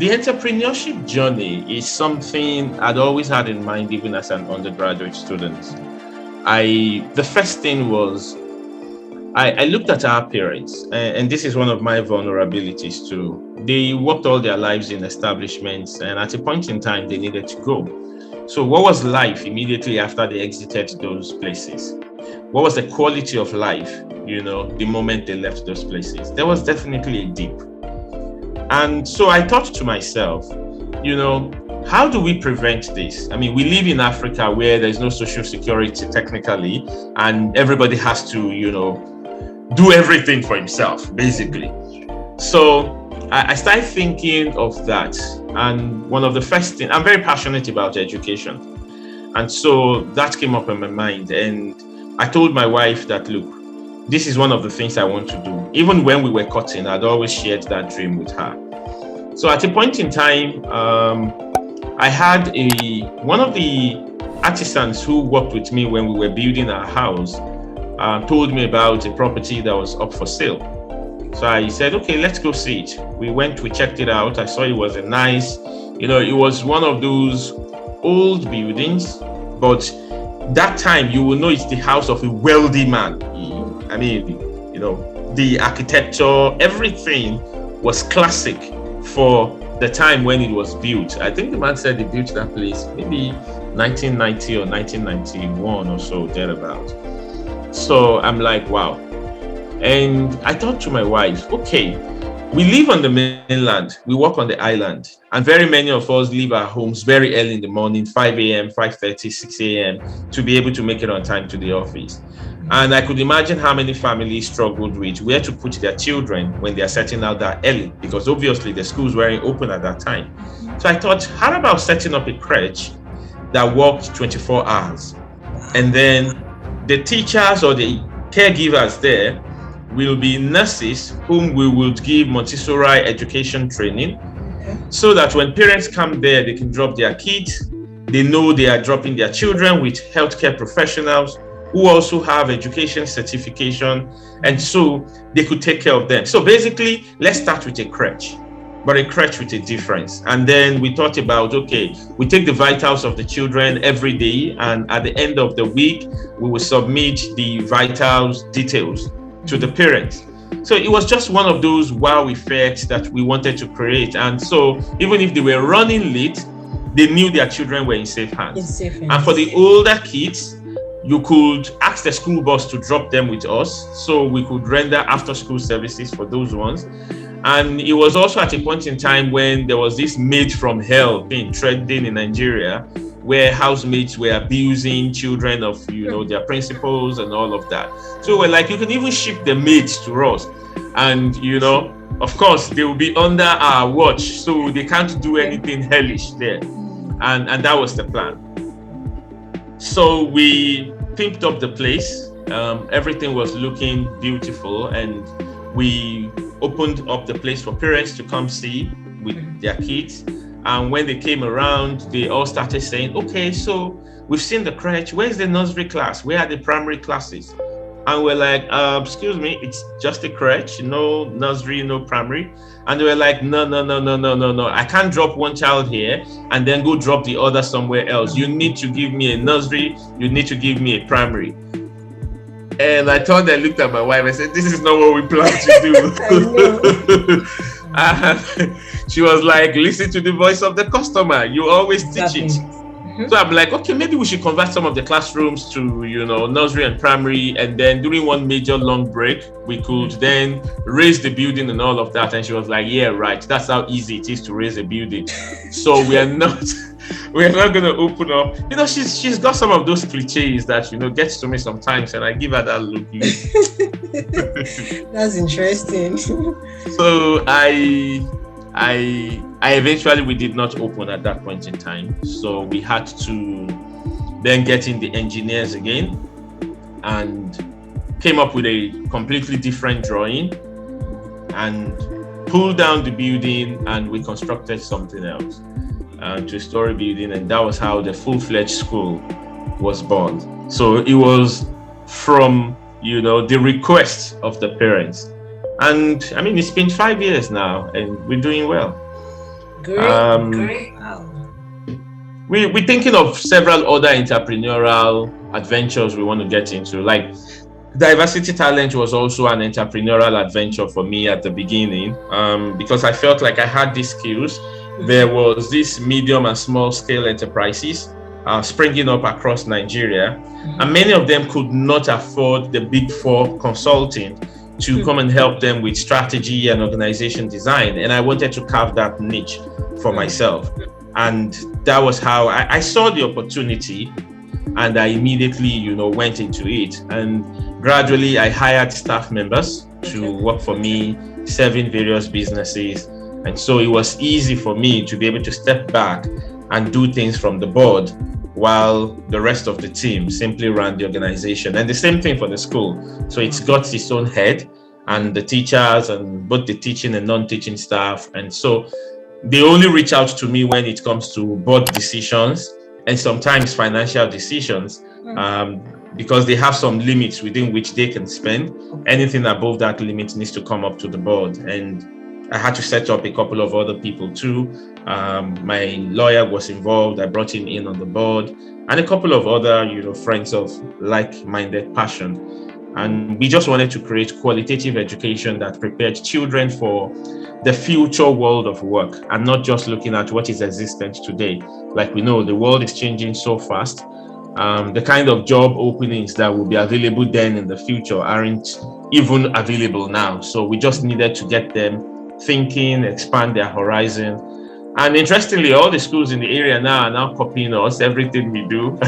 The entrepreneurship journey is something I'd always had in mind, even as an undergraduate student. The first thing was I looked at our parents, and this is one of my vulnerabilities too. They worked all their lives in establishments, and at a point in time, they needed to go. So, what was life immediately after they exited those places? What was the quality of life, the moment they left those places? There was definitely a dip. And so I thought to myself, how do we prevent this? I mean, we live in Africa where there's no social security technically, and everybody has to, do everything for himself, basically. So I started thinking of that. And one of the first things, I'm very passionate about education. And so that came up in my mind. And I told my wife that, look, this is one of the things I want to do. Even when we were cutting, I'd always shared that dream with her. So at a point in time, I had one of the artisans who worked with me when we were building our house told me about a property that was up for sale. So I said, okay, let's go see it. We checked it out. I saw it was a nice, it was one of those old buildings, but that time you will know it's the house of a wealthy man. I mean, the architecture, everything was classic for the time when it was built. I think the man said he built that place maybe 1990 or 1991 or so, thereabout. So I'm like, wow. And I thought to my wife, okay, we live on the mainland, we work on the island, and very many of us leave our homes very early in the morning, 5 a.m., 5:30, 6 a.m., to be able to make it on time to the office. And I could imagine how many families struggled with where to put their children when they are setting out that early, because obviously the schools weren't open at that time. So I thought, how about setting up a crèche that worked 24 hours? And then the teachers or the caregivers there will be nurses whom we would give Montessori education training, so that when parents come there, they can drop their kids. They know they are dropping their children with healthcare professionals who also have education certification, and so they could take care of them. So basically, let's start with a crèche, but a crèche with a difference. And then we thought about, okay, we take the vitals of the children every day, and at the end of the week, we will submit the vitals details to the parents. So it was just one of those wow effects that we wanted to create. And so even if they were running late, they knew their children were in safe hands. And for the older kids, you could ask the school bus to drop them with us, so we could render after school services for those ones. And it was also at a point in time when there was this maid from hell being trending in Nigeria, where housemates were abusing children of their principals and all of that. So we're like, you can even ship the maids to us, and of course they will be under our watch, so they can't do anything hellish there. And that was the plan. So we pimped up the place. Everything was looking beautiful, and we opened up the place for parents to come see with their kids. And when they came around, they all started saying, okay, so we've seen the crèche. Where's the nursery class? Where are the primary classes? And we're like, excuse me, it's just a crèche, no nursery, no primary. And they were like, no. I can't drop one child here and then go drop the other somewhere else. You need to give me a nursery. You need to give me a primary. And I turned and looked at my wife. I said, this is not what we plan to do. And she was like, listen to the voice of the customer. You always teach it. So I'm like, okay, maybe we should convert some of the classrooms to, nursery and primary. And then during one major long break, we could then raise the building and all of that. And she was like, yeah, right. That's how easy it is to raise a building. So we're not going to open up. She's got some of those cliches that, gets to me sometimes. And I give her that look. That's interesting. So I eventually, we did not open at that point in time. So we had to then get in the engineers again and came up with a completely different drawing and pulled down the building, and we constructed something else, two-story building. And that was how the full-fledged school was born. So it was from, the request of the parents. And I mean, it's been 5 years now, and we're doing well. Great, Um, great. Wow. we're thinking of several other entrepreneurial adventures we want to get into. Like diversity talent was also an entrepreneurial adventure for me at the beginning, because I felt like I had these skills. There was this medium and small scale enterprises springing up across Nigeria, and many of them could not afford the big four consulting to come and help them with strategy and organization design. And I wanted to carve that niche for myself. And that was how I saw the opportunity, and I immediately, went into it. And gradually, I hired staff members to work for me, serving various businesses. And so it was easy for me to be able to step back and do things from the board while the rest of the team simply ran the organization. And the same thing for the school. So it's got its own head, and the teachers and both the teaching and non-teaching staff. And so they only reach out to me when it comes to board decisions and sometimes financial decisions, because they have some limits within which they can spend. Anything above that limit needs to come up to the board. And I had to set up a couple of other people too. My lawyer was involved. I brought him in on the board, and a couple of other, friends of like-minded passion. And we just wanted to create qualitative education that prepared children for the future world of work, and not just looking at what is existent today. Like we know, the world is changing so fast. The kind of job openings that will be available then in the future aren't even available now. So we just needed to get them thinking, expand their horizon. And interestingly, all the schools in the area now are now copying us, everything we do.